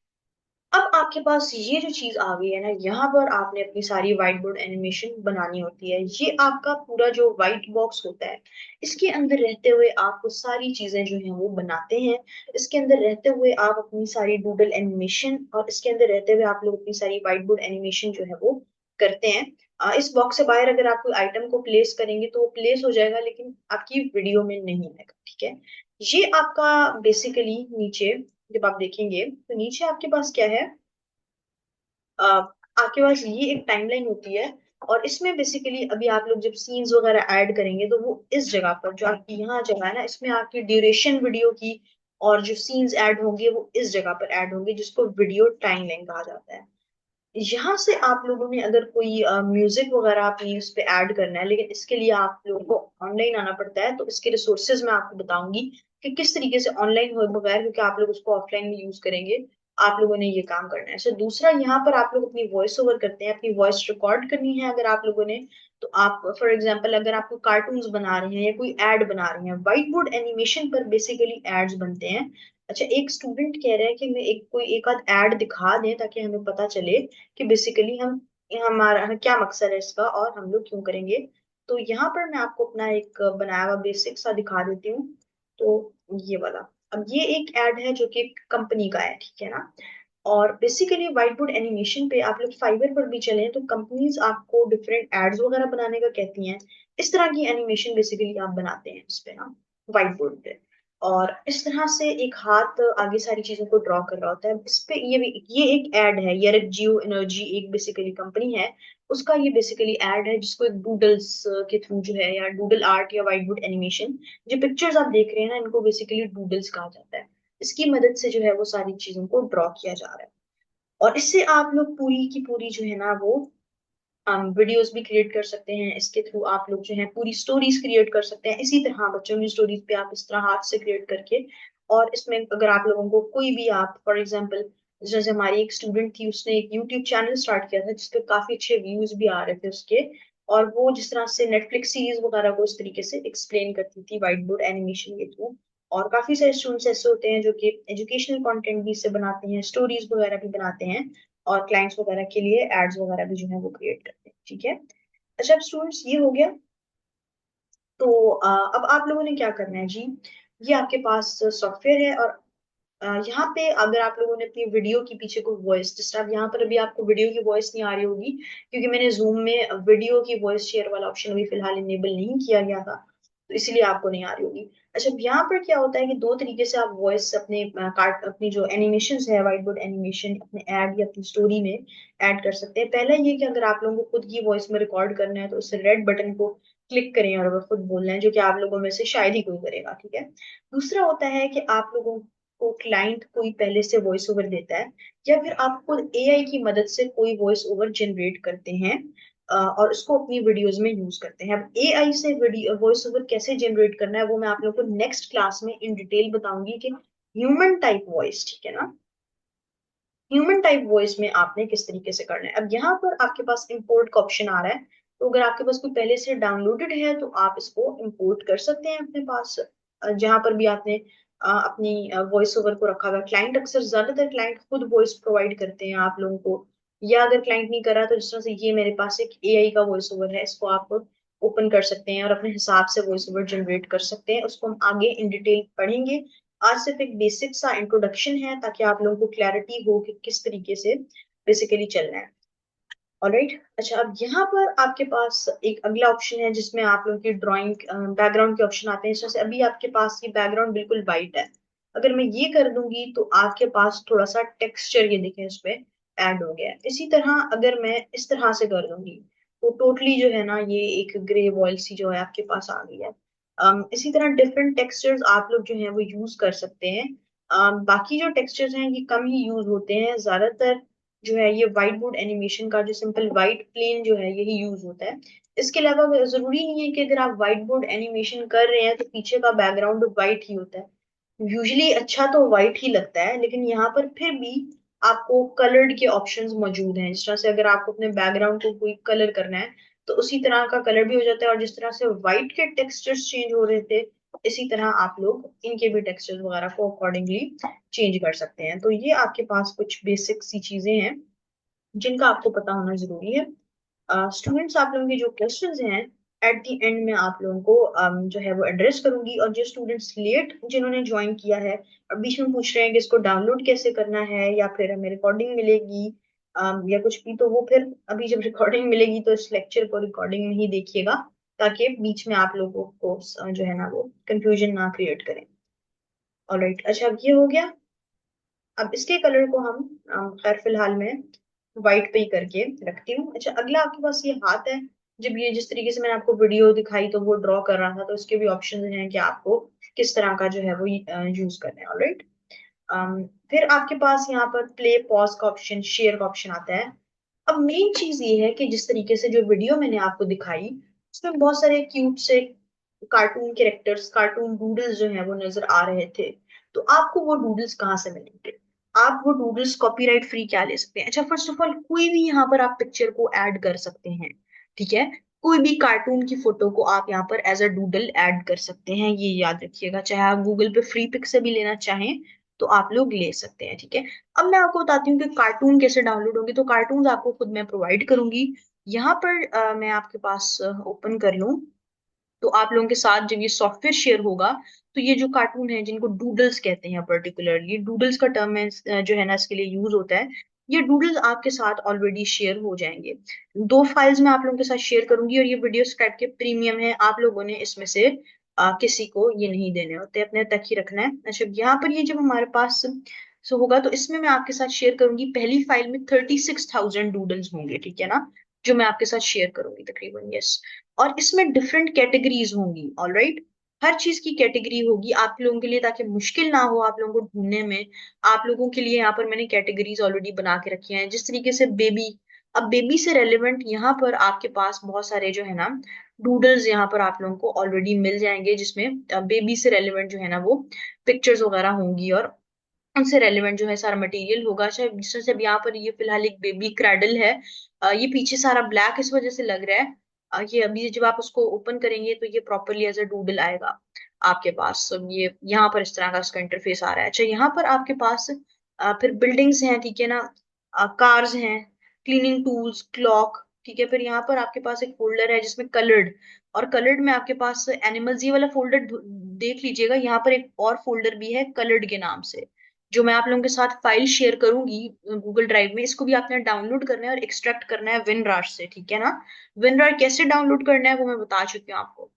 अब आपके पास ये जो चीज आ गई है ना, यहाँ पर आपने अपनी सारी व्हाइट बोर्ड एनिमेशन बनानी होती है। ये आपका पूरा जो व्हाइट बॉक्स होता है, इसके अंदर रहते हुए आप वो सारी चीजें जो हैं वो बनाते हैं। इसके अंदर रहते हुए आप अपनी सारी डूडल एनिमेशन और इसके अंदर रहते हुए आप लोग अपनी सारी व्हाइट बोर्ड एनिमेशन जो है वो करते हैं। इस बॉक्स से बाहर अगर आप कोई आइटम को प्लेस करेंगे तो वो प्लेस हो जाएगा, लेकिन आपकी वीडियो में नहीं आएगा, ठीक है। ये आपका बेसिकली नीचे जब आप देखेंगे तो नीचे आपके पास क्या है, अ, आपके पास ये एक टाइमलाइन होती है। और इसमें बेसिकली अभी आप लोग जब सीन्स वगैरह ऐड करेंगे तो वो इस जगह पर जो आपकी यहाँ जगह है ना, इसमें आपकी ड्यूरेशन वीडियो की और जो सीन्स ऐड होंगे वो इस जगह पर ऐड होंगे, जिसको वीडियो टाइमलाइन कहा जाता है। यहाँ से आप लोगों ने अगर कोई म्यूजिक वगैरह अपनी उस पे ऐड करना है, लेकिन इसके लिए आप लोगों को ऑनलाइन आना पड़ता है, तो इसके रिसोर्सेज मैं आपको बताऊंगी कि किस तरीके से ऑनलाइन हो बगैर, क्योंकि आप लोग उसको ऑफलाइन में यूज करेंगे, आप लोगों ने ये काम करना है। सो दूसरा, यहाँ पर आप लोग अपनी वॉइस ओवर करते हैं, अपनी वॉइस रिकॉर्ड करनी है अगर आप लोगों ने। तो आप फॉर एग्जाम्पल अगर आपको कार्टून्स बना रहे हैं या कोई एड बना रहे हैं, व्हाइट बोर्ड एनिमेशन पर बेसिकली एड्स बनते हैं। अच्छा, एक स्टूडेंट कह रहा है कि मैं कोई एक आध ऐड दिखा दें ताकि हमें पता चले कि बेसिकली हम हमारा क्या मकसद है इसका और हम लोग क्यों करेंगे। तो यहाँ पर मैं आपको अपना एक बनाया हुआ बेसिक सा दिखा देती हूँ। तो ये वाला, अब ये एक ऐड है जो कि कंपनी का है, ठीक है ना। और बेसिकली व्हाइट बोर्ड एनिमेशन पे आप लोग फाइवर पर भी चलें तो कंपनीज आपको डिफरेंट एड्स वगैरह बनाने का कहती हैं। इस तरह की एनिमेशन बेसिकली आप बनाते हैं उस पे ना, व्हाइट बोर्ड पे। और इस तरह से एक हाथ आगे सारी चीजों को ड्रॉ कर रहा होता है इस पे। ये एक एड है, ये जियो एनर्जी एक बेसिकली कंपनी है, उसका ये बेसिकली एड है, जिसको एक डूडल्स के थ्रू जो है या डूडल आर्ट या व्हाइट बोर्ड एनिमेशन, जो पिक्चर्स आप देख रहे हैं ना, इनको बेसिकली डूडल्स कहा जाता है। इसकी मदद से जो है वो सारी चीजों को ड्रॉ किया जा रहा है। और इससे आप लोग पूरी की पूरी जो है ना वो वीडियोस भी क्रिएट कर सकते हैं। इसके थ्रू आप लोग जो है पूरी स्टोरीज क्रिएट कर सकते हैं। इसी तरह बच्चों की स्टोरीज पे आप इस तरह हाथ से क्रिएट करके, और इसमें अगर आप लोगों को कोई भी, आप फॉर एग्जांपल जैसे हमारी एक स्टूडेंट थी, उसने एक यूट्यूब चैनल स्टार्ट किया था जिसपे काफी अच्छे व्यूज भी आ रहे थे उसके। और वो जिस तरह से नेटफ्लिक्स सीरीज वगैरह को इस तरीके से एक्सप्लेन करती थी व्हाइट बोर्ड एनिमेशन के थ्रू। और काफी सारे स्टूडेंट्स ऐसे होते हैं जो कि एजुकेशनल कंटेंट भी इससे बनाते हैं, स्टोरीज वगैरह भी बनाते हैं, और क्लाइंट्स वगैरह के लिए एड्स वगैरह भी जो है वो क्रिएट करते हैं, ठीक है। अच्छा, अब स्टूडेंट्स ये हो गया। तो अब आप लोगों ने क्या करना है जी, ये आपके पास सॉफ्टवेयर है। और यहाँ पे अगर आप लोगों ने अपनी वीडियो के पीछे कोई वॉइस, जिस तरह यहाँ पर अभी आपको वीडियो की वॉइस नहीं आ रही होगी क्योंकि मैंने जूम में वीडियो की वॉइस शेयर वाला ऑप्शन अभी फिलहाल इनेबल नहीं किया गया था, तो इसलिए आपको नहीं आ रही होगी। अच्छा, अब यहाँ पर क्या होता है कि दो तरीके से आप वॉइस अपने कार्ट अपनी जो एनिमेशन है व्हाइट बोर्ड एनिमेशन अपने ऐड या अपनी स्टोरी में ऐड कर सकते हैं। पहला ये कि अगर आप लोगों को खुद की वॉइस में रिकॉर्ड करना है तो उस रेड बटन को क्लिक करें और वो खुद बोलना है, जो कि आप लोगों में से शायद ही कोई करेगा, ठीक है। दूसरा होता है कि आप लोगों को क्लाइंट कोई पहले से वॉइस ओवर देता है, या फिर आप खुद एआई की मदद से कोई वॉइस ओवर जनरेट करते हैं और उसको अपनी वीडियोस में यूज करते हैं। अब एआई से वीडियो वॉइस ओवर कैसे जनरेट करना है वो मैं आप लोगों को नेक्स्ट क्लास में इन डिटेल बताऊंगी कि ह्यूमन टाइप वॉइस, ठीक है ना, ह्यूमन टाइप वॉइस में आपने किस तरीके से करना है। अब यहाँ पर आपके पास इंपोर्ट का ऑप्शन आ रहा है। तो अगर आपके पास कोई पहले से डाउनलोडेड है तो आप इसको इंपोर्ट कर सकते हैं अपने पास, जहां पर भी आपने अपनी वॉइस ओवर को रखा हुआ है। क्लाइंट अक्सर, ज्यादातर क्लाइंट खुद वॉइस प्रोवाइड करते हैं आप लोगों को, या अगर क्लाइंट नहीं कर रहा तो जिस तरह से ये मेरे पास एक एआई का वॉइस ओवर है, इसको आप ओपन कर सकते हैं और अपने हिसाब से वॉइस ओवर जनरेट कर सकते हैं। उसको हम आगे इन डिटेल पढ़ेंगे। आज सिर्फ एक बेसिक सा इंट्रोडक्शन है ताकि आप लोगों को क्लैरिटी हो कि किस तरीके से बेसिकली चलना है। ऑलराइट, अच्छा, अब यहाँ पर आपके पास एक अगला ऑप्शन है जिसमें आप लोगों की ड्राइंग बैकग्राउंड के ऑप्शन आते हैं। इस तरह से अभी आपके पास ये बैकग्राउंड बिल्कुल वाइट है, अगर मैं ये कर दूंगी तो आपके पास थोड़ा सा टेक्सचर, ये देखें, इसमें ऐड हो गया है। इसी तरह अगर मैं इस तरह से कर दूंगी तो टोटली जो है ना ये एक ग्रे वॉल सी जो है आपके पास आ गई है। इसी तरह डिफरेंट टेक्सचर्स आप लोग जो है वो यूज कर सकते हैं। बाकी जो टेक्सचर्स हैं ये कम ही यूज होते हैं, ज्यादातर जो है ये व्हाइट बोर्ड एनिमेशन का जो सिंपल व्हाइट प्लेन जो है यही यूज होता है। इसके अलावा जरूरी नहीं है कि अगर आप व्हाइट बोर्ड एनिमेशन कर रहे हैं तो पीछे का बैकग्राउंड व्हाइट ही होता है। यूजुअली अच्छा तो व्हाइट ही लगता है, लेकिन यहाँ पर फिर भी आपको कलर्ड के ऑप्शंस मौजूद हैं। जिस तरह से अगर आपको अपने बैकग्राउंड को कोई कलर करना है तो उसी तरह का कलर भी हो जाता है, और जिस तरह से व्हाइट के टेक्सचर्स चेंज हो रहे थे इसी तरह आप लोग इनके भी टेक्सचर्स वगैरह को अकॉर्डिंगली चेंज कर सकते हैं। तो ये आपके पास कुछ बेसिक सी चीजें हैं जिनका आपको पता होना जरूरी है। स्टूडेंट्स, आप लोगों के जो क्वेश्चंस हैं एट द एंड में आप लोगों को जो है वो एड्रेस करूंगी। और जो स्टूडेंट्स लेट जिन्होंने ज्वाइन किया है और बीच में पूछ रहे हैं कि इसको डाउनलोड कैसे करना है या फिर हमें रिकॉर्डिंग मिलेगी या कुछ भी, तो वो फिर अभी जब रिकॉर्डिंग मिलेगी तो इस लेक्चर को रिकॉर्डिंग में ही देखिएगा, ताकि बीच में आप लोगों को जो है ना वो कंफ्यूजन ना क्रिएट करें। ऑलराइट, अच्छा, अब ये हो गया। अब इसके कलर को हम खैर फिलहाल में व्हाइट पे ही करके रखती हूँ। अच्छा, अगला आपके पास ये हाथ है। जब ये जिस तरीके से मैंने आपको वीडियो दिखाई तो वो ड्रॉ कर रहा था, तो इसके भी ऑप्शन हैं कि आपको किस तरह का जो है वो यूज करना है। ऑलराइट, फिर आपके पास यहाँ पर प्ले पॉज का ऑप्शन, शेयर का ऑप्शन आता है। अब मेन चीज ये है कि जिस तरीके से जो वीडियो मैंने आपको दिखाई उसमें बहुत सारे क्यूट से कार्टून कैरेक्टर्स, कार्टून डूडल्स जो हैं वो नजर आ रहे थे। तो आपको वो डूडल्स कहाँ से मिलेंगे? आप वो डूडल्स कॉपीराइट फ्री क्या ले सकते हैं? अच्छा, फर्स्ट ऑफ ऑल कोई भी यहाँ पर आप पिक्चर को ऐड कर सकते हैं, ठीक है। कोई भी कार्टून की फोटो को आप यहाँ पर एज अ डूडल ऐड कर सकते हैं, ये याद रखिएगा। चाहे आप गूगल पे फ्री पिक से भी लेना चाहें तो आप लोग ले सकते हैं, ठीक है। अब मैं आपको बताती हूँ कि कार्टून कैसे डाउनलोड होंगे। तो कार्टून आपको खुद मैं प्रोवाइड करूंगी। यहाँ पर मैं आपके पास ओपन कर लूँ तो आप लोगों के साथ जब ये सॉफ्टवेयर शेयर होगा तो ये जो कार्टून है जिनको डूडल्स कहते हैं, पर्टिकुलरली डूडल्स का टर्म है जो है ना इसके लिए यूज होता है, ये डूडल्स आपके साथ ऑलरेडी शेयर हो जाएंगे। दो फाइल्स मैं आप लोगों के साथ शेयर करूंगी और ये वीडियो स्क्राइब के प्रीमियम है, आप लोगों ने इसमें से किसी को ये नहीं देने होते, अपने तक ही रखना है। अच्छा, यहाँ पर ये जब हमारे पास सो होगा तो इसमें मैं आपके साथ शेयर करूंगी। पहली फाइल में 36,000 डूडल्स होंगे, ठीक है ना, जो मैं आपके साथ शेयर करूंगी तकरीबन, यस। और इसमें डिफरेंट कैटेगरीज होंगी। ऑलराइट, हर चीज की कैटेगरी होगी आप लोगों के लिए, ताकि मुश्किल ना हो आप लोगों को ढूंढने में। आप लोगों के लिए यहाँ पर मैंने कैटेगरीज ऑलरेडी बना के रखी हैं, जिस तरीके से बेबी। अब बेबी से रेलेवेंट यहाँ पर आपके पास बहुत सारे जो है ना डूडल्स यहाँ पर आप लोगों को ऑलरेडी मिल जाएंगे, जिसमें बेबी से रेलेवेंट जो है ना वो पिक्चर्स वगैरह होंगी और उनसे रेलेवेंट जो है सारा मटेरियल होगा। चाहे जिस तरह से अब यहाँ पर ये फिलहाल एक बेबी क्रैडल है, ये पीछे सारा ब्लैक इस वजह से लग रहा है। ये अभी जब आप उसको ओपन करेंगे तो ये प्रॉपरली एज अ डूडल आएगा आपके पास। अब ये यहाँ पर इस तरह का उसका इंटरफेस आ रहा है। अच्छा, यहाँ पर आपके पास फिर बिल्डिंग्स हैं, ठीक है ना, कार्स हैं, क्लीनिंग टूल्स, क्लॉक, ठीक है। फिर यहाँ पर आपके पास एक फोल्डर है जिसमें कलर्ड, और कलर्ड में आपके पास एनिमल्स, ये वाला फोल्डर देख लीजिएगा। यहाँ पर एक और फोल्डर भी है कलर्ड के नाम से, जो मैं आप लोगों के साथ फाइल शेयर करूंगी गूगल ड्राइव में। इसको भी आपने डाउनलोड करना है और एक्सट्रैक्ट करना है विनरार से, ठीक है ना। विनरार कैसे डाउनलोड करना है वो मैं बता चुकी हूँ आपको।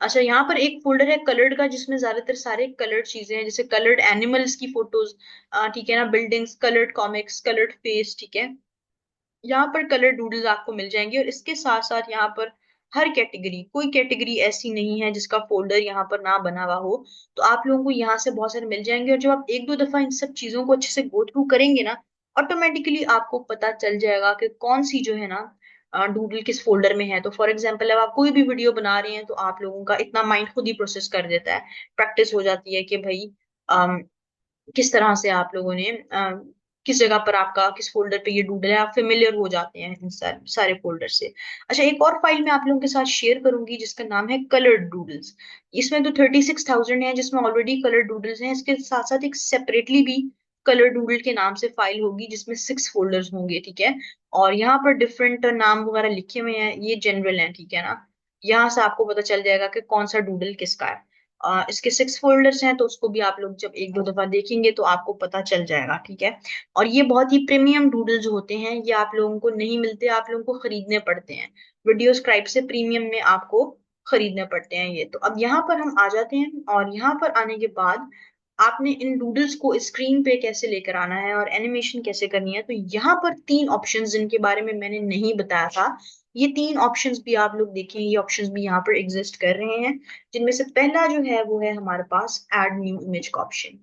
अच्छा, यहाँ पर एक फोल्डर है कलर्ड का जिसमें ज्यादातर सारे कलर्ड चीजें हैं, जैसे कलर्ड एनिमल्स की फोटोज, ठीक है ना, buildings, coloured comics, coloured face, ठीक है। यहाँ पर कलर डूडल्स आपको मिल जाएंगे और इसके साथ साथ यहाँ पर हर कैटेगरी, कोई कैटेगरी ऐसी नहीं है जिसका फोल्डर यहाँ पर ना बना हुआ हो। तो आप लोगों को यहाँ से बहुत सारे मिल जाएंगे, और जब आप एक दो दफा इन सब चीजों को अच्छे से गो थ्रू करेंगे ना, ऑटोमेटिकली आपको पता चल जाएगा कि कौन सी जो है ना डूडल किस फोल्डर में है। तो फॉर एग्जाम्पल अब आप कोई भी वीडियो बना रहे हैं तो आप लोगों का इतना माइंड खुद ही प्रोसेस कर देता है, प्रैक्टिस हो जाती है कि भाई किस तरह से आप लोगों ने किस जगह पर आपका किस फोल्डर पे ये डूडल है, आप फेमिलियर हो जाते हैं इन सारे फोल्डर से। अच्छा, एक और फाइल मैं आप लोगों के साथ शेयर करूंगी जिसका नाम है कलर्ड डूडल्स। इसमें तो 36,000 है जिसमें ऑलरेडी कलर्ड डूडल्स हैं। इसके साथ साथ एक सेपरेटली भी कलर डूडल के नाम से फाइल होगी जिसमें 6 फोल्डर्स होंगे, ठीक है। और यहाँ पर डिफरेंट नाम वगैरह लिखे हुए हैं, ये जनरल है, ठीक है ना। यहाँ से आपको पता चल जाएगा कि कौन सा डूडल किसका है। इसके 6 फोल्डर्स हैं, तो उसको भी आप लोग जब एक दो दफा देखेंगे तो आपको पता चल जाएगा, ठीक है। और ये बहुत ही प्रीमियम डूडल्स होते हैं, ये आप लोगों को नहीं मिलते, आप लोगों को खरीदने पड़ते हैं। वीडियो स्क्राइब से प्रीमियम में आपको खरीदने पड़ते हैं ये। तो अब यहाँ पर हम आ जाते हैं, और यहाँ पर आने के बाद आपने इन डूडल्स को स्क्रीन पे कैसे लेकर आना है और एनिमेशन कैसे करनी है। तो यहाँ पर 3 ऑप्शंस जिनके बारे में मैंने नहीं बताया था, ये 3 ऑप्शंस भी आप लोग देखें, ये ऑप्शंस भी यहाँ पर एग्जिस्ट कर रहे हैं। जिनमें से पहला जो है वो है हमारे पास ऐड न्यू इमेज का ऑप्शन।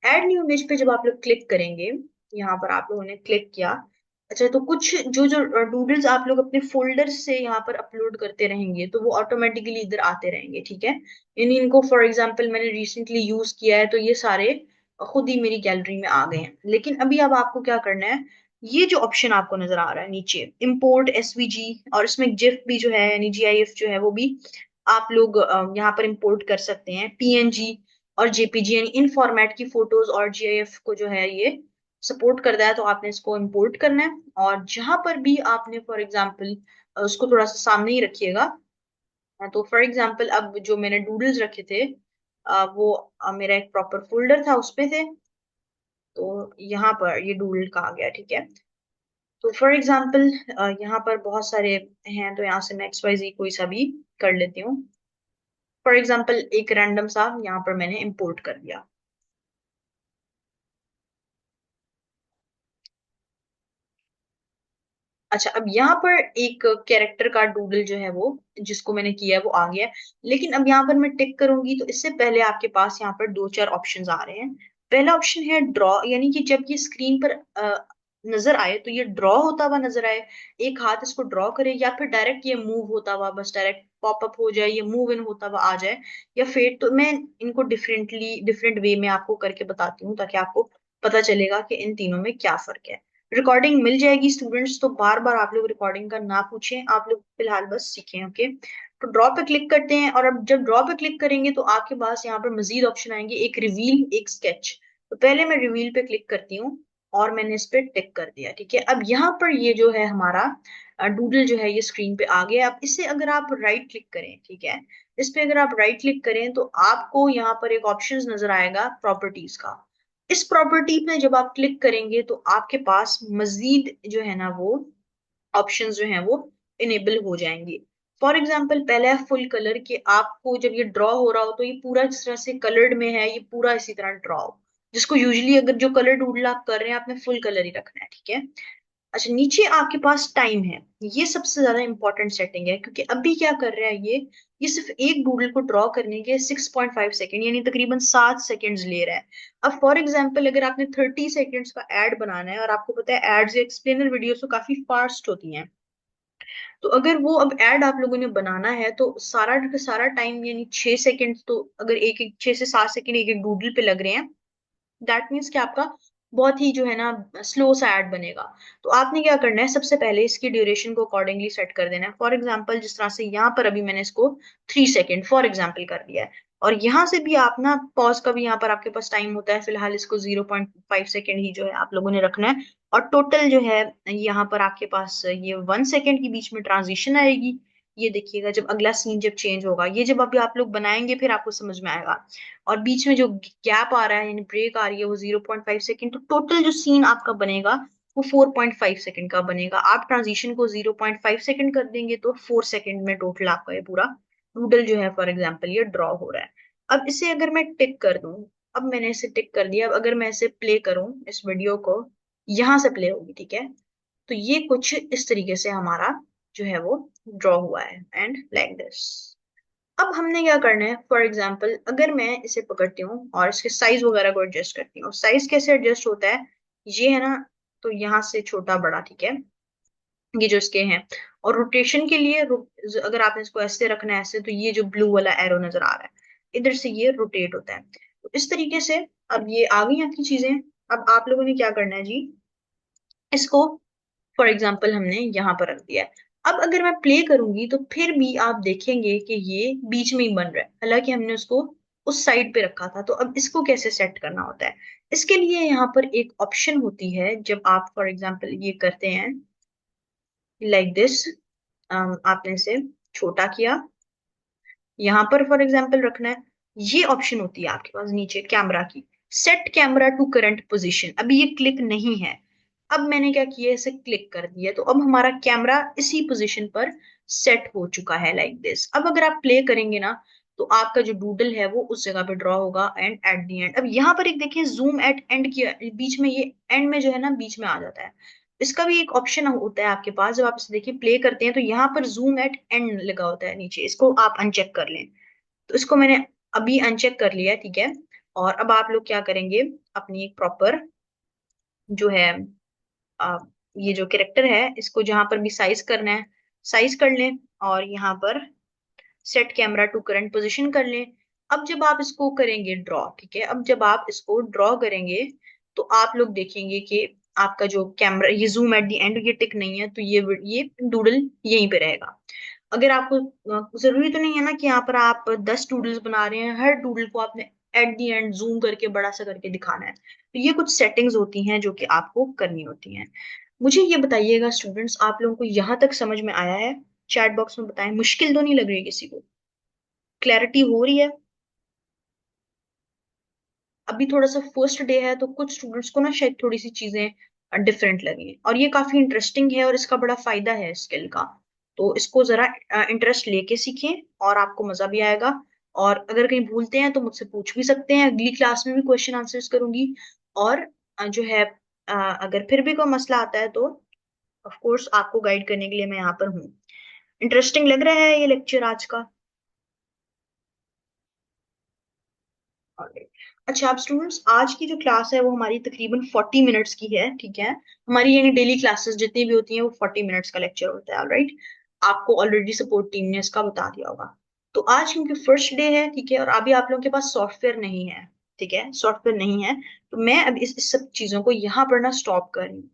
ऐड न्यू इमेज पे जब आप लोग क्लिक करेंगे, यहाँ पर आप लोगों ने क्लिक किया। अच्छा, तो कुछ जो जो डूडल्स आप लोग अपने फोल्डर से यहाँ पर अपलोड करते रहेंगे तो वो ऑटोमेटिकली इधर आते रहेंगे, ठीक है। इनको फॉर एग्जांपल मैंने रिसेंटली यूज किया है तो ये सारे खुद ही मेरी गैलरी में आ गए हैं। लेकिन अभी अब आपको क्या करना है, ये जो ऑप्शन आपको नजर आ रहा है नीचे, इंपोर्ट एसवीजी, और इसमें जिफ भी जो है यानी जीआईएफ जो है वो भी आप लोग यहाँ पर इंपोर्ट कर सकते हैं। पीएनजी और जेपीजी यानी इन फॉर्मेट की फोटोज और जीआईएफ को जो है ये सपोर्ट करता है, तो आपने इसको इंपोर्ट करना है। और जहां पर भी आपने फॉर एग्जांपल उसको थोड़ा सा सामने ही रखिएगा। तो फॉर एग्जांपल अब जो मैंने डूडल्स रखे थे वो मेरा एक प्रॉपर फोल्डर था उसपे थे। तो यहाँ पर ये डूडल का आ गया, ठीक है। तो फॉर एग्जांपल यहाँ पर बहुत सारे हैं, तो यहाँ से मैं एक्स वाई जी कोई सा भी कर लेती हूँ। फॉर एग्जांपल एक रैंडम सा यहाँ पर मैंने इंपोर्ट कर दिया। अच्छा, अब यहाँ पर एक कैरेक्टर का डूडल जो है वो जिसको मैंने किया है वो आ गया है। लेकिन अब यहाँ पर मैं टिक करूंगी तो इससे पहले आपके पास यहाँ पर दो चार ऑप्शंस आ रहे हैं। पहला ऑप्शन है ड्रॉ, यानी कि जब ये स्क्रीन पर नजर आए तो ये ड्रॉ होता हुआ नजर आए, एक हाथ इसको ड्रॉ करे, या फिर डायरेक्ट ये मूव होता हुआ बस डायरेक्ट पॉपअप हो जाए, ये मूव इन होता हुआ आ जाए, या फिर तो मैं इनको डिफरेंट वे में आपको करके बताती हूँ ताकि आपको पता चलेगा कि इन तीनों में क्या फर्क है। रिकॉर्डिंग मिल जाएगी स्टूडेंट्स, तो बार बार आप लोग रिकॉर्डिंग का ना पूछें, आप लोग फिलहाल बस सीखें, ओके। तो ड्रॉ पे क्लिक करते हैं, और अब जब ड्रॉ पे क्लिक करेंगे तो आपके पास यहाँ पर मजीद ऑप्शन आएंगे, एक रिवील एक स्केच। तो पहले मैं रिवील पे क्लिक करती हूँ और मैंने इस पे टिक कर दिया, ठीक है। अब यहाँ पर ये जो है हमारा डूडल जो है ये स्क्रीन पे आ गया। अब इसे अगर आप राइट क्लिक करें, ठीक है, इस पे अगर आप राइट क्लिक करें तो आपको यहाँ पर एक ऑप्शन नजर आएगा प्रॉपर्टीज का। इस प्रॉपर्टी पे जब आप क्लिक करेंगे तो आपके पास मजीद जो है ना वो ऑप्शंस जो हैं वो इनेबल हो जाएंगे। फॉर एग्जाम्पल पहला है फुल कलर, कि आपको जब ये ड्रॉ हो रहा हो तो ये पूरा जिस तरह से कलर्ड में है ये पूरा इसी तरह ड्रॉ हो, जिसको यूजुअली अगर जो कलर डूडल आप कर रहे हैं आपने फुल कलर ही रखना है, ठीक है। अच्छा, नीचे आपके पास टाइम है, ये सबसे ज्यादा इंपॉर्टेंट सेटिंग है, क्योंकि अभी क्या कर रहा है ये सिर्फ एक डूडल को ड्रॉ करने के 6.5 सेकेंड यानी तकरीबन 7 सेकेंड्स ले रहा है। अब फॉर एग्जाम्पल अगर आपने 30 सेकेंड्स का एड बनाना है, और आपको पता है एड्स या एक्सप्लेनर वीडियोस तो काफी फास्ट होती हैं, तो अगर वो अब ऐड आप लोगों ने बनाना है तो सारा का सारा टाइम यानी 6 सेकेंड, तो अगर एक एक 6 से 7 सेकेंड एक एक डूडल पे लग रहे हैं, दैट मीन्स कि आपका बहुत ही जो है ना स्लो सा ऐड बनेगा। तो आपने क्या करना है, सबसे पहले इसकी ड्यूरेशन को अकॉर्डिंगली सेट कर देना है। फॉर एग्जांपल जिस तरह से यहाँ पर अभी मैंने इसको 3 सेकेंड फॉर एग्जांपल कर दिया है, और यहाँ से भी आप ना पॉज का भी यहाँ पर आपके पास टाइम होता है, फिलहाल इसको 0.5 सेकेंड ही जो है आप लोगों ने रखना है। और टोटल जो है यहाँ पर आपके पास ये 1 सेकेंड की बीच में ट्रांजिशन आएगी। ये देखिएगा जब अगला सीन जब चेंज होगा, ये जब अभी आप लोग बनाएंगे फिर आपको समझ में आएगा। और बीच में जो गैप आ रहा है यानी ब्रेक आ रही है वो 0.5 सेकेंड, तो टोटल जो सीन आपका बनेगा वो 4.5 सेकेंड का बनेगा। आप ट्रांजिशन को 0.5 सेकेंड कर देंगे तो 4 सेकेंड में टोटल आपका ये पूरा नूडल जो है फॉर एग्जाम्पल ये ड्रॉ हो रहा है। अब इसे अगर मैं टिक कर दूं, अब मैंने इसे टिक कर दिया, अब अगर मैं इसे प्ले करूं इस वीडियो को, यहां से प्ले होगी, ठीक है। तो ये कुछ इस तरीके से हमारा जो है वो ड्रॉ हुआ है, एंड लाइक दिस। अब हमने क्या करना है, फॉर एग्जाम्पल अगर मैं इसे पकड़ती हूँ और इसके साइज वगैरह को एडजस्ट करती हूँ, साइज कैसे एडजस्ट होता है, ये है ना, तो यहाँ से छोटा बड़ा, ठीक है, ये जो इसके हैं। और रोटेशन के लिए अगर आपने इसको ऐसे रखना है ऐसे, तो ये जो ब्लू वाला एरो नजर आ रहा है इधर से ये रोटेट होता है। तो इस तरीके से अब ये आ गई आपकी चीजें। अब आप लोगों ने क्या करना है जी, इसको फॉर एग्जाम्पल हमने यहाँ पर रख दिया है। अब अगर मैं प्ले करूंगी तो फिर भी आप देखेंगे कि ये बीच में ही बन रहा है, हालांकि हमने उसको उस साइड पे रखा था। तो अब इसको कैसे सेट करना होता है, इसके लिए यहाँ पर एक ऑप्शन होती है। जब आप फॉर एग्जाम्पल ये करते हैं लाइक दिस, आपने इसे छोटा किया, यहाँ पर फॉर एग्जाम्पल रखना है, ये ऑप्शन होती है आपके पास नीचे कैमरा की, set camera to current position. अभी ये क्लिक नहीं है, अब मैंने क्या किया, इसे क्लिक कर दिया, तो अब हमारा कैमरा इसी पोजीशन पर सेट हो चुका है लाइक दिस। अब अगर आप प्ले करेंगे ना, तो आपका जो डूडल है वो उस जगह पे ड्रॉ होगा एंड एट दी एंड। अब यहाँ पर एक देखिए जूम एट एंड किया, बीच में ये एंड में जो है ना बीच में आ जाता है। इसका भी एक ऑप्शन होता है आपके पास, जब आप इसे देखिए प्ले करते हैं तो यहाँ पर जूम एट एंड लगा होता है नीचे, इसको आप अनचेक कर लें। तो इसको मैंने अभी अनचेक कर लिया है, ठीक है। और अब आप लोग क्या करेंगे, अपनी एक प्रॉपर जो है आ, ये जो कैरेक्टर है इसको जहां पर भी साइज करना है साइज कर लें, और यहाँ पर set camera to current position कर लें। अब जब आप इसको करेंगे ड्रॉ, ठीक है, अब जब आप इसको ड्रॉ करेंगे तो आप लोग देखेंगे कि आपका जो कैमरा, ये जूम एट द एंड ये टिक नहीं है, तो ये डूडल यहीं पे रहेगा। अगर आपको जरूरी तो नहीं है ना कि यहाँ पर आप 10 डूडल्स बना रहे हैं, हर डूडल को आपने एट दी एंड जूम करके बड़ा सा करके दिखाना है। तो ये कुछ सेटिंग्स होती हैं जो कि आपको करनी होती हैं। मुझे ये बताइएगा स्टूडेंट्स, आप लोगों को यहाँ तक समझ में आया है? चैट बॉक्स में बताएं, मुश्किल तो नहीं लग रही है किसी को? क्लैरिटी हो रही है? अभी थोड़ा सा फर्स्ट डे है तो कुछ स्टूडेंट्स को ना शायद थोड़ी सी चीजें डिफरेंट लगी, और ये काफी इंटरेस्टिंग है और इसका बड़ा फायदा है स्किल का। तो इसको जरा इंटरेस्ट लेके सीखें और आपको मजा भी आएगा। और अगर कहीं भूलते हैं तो मुझसे पूछ भी सकते हैं, अगली क्लास में भी क्वेश्चन आंसर्स करूंगी। और जो है अगर फिर भी कोई मसला आता है तो ऑफ कोर्स आपको गाइड करने के लिए मैं यहाँ पर हूँ। इंटरेस्टिंग लग रहा है ये लेक्चर आज का? Alright. अच्छा आप स्टूडेंट्स, आज की जो क्लास है वो हमारी तकरीबन 40 मिनट्स की है, ठीक है। हमारी यानी डेली क्लासेस जितनी भी होती हैं वो 40 मिनट्स का लेक्चर होता है, ऑलराइट। आपको ऑलरेडी सपोर्ट टीम ने इसका बता दिया होगा। तो आज क्योंकि फर्स्ट डे है, ठीक है, और अभी आप लोगों के पास सॉफ्टवेयर नहीं है, ठीक है, सॉफ्टवेयर नहीं है, तो मैं अब इस सब चीजों को यहाँ पर ना स्टॉप कर रही हूँ।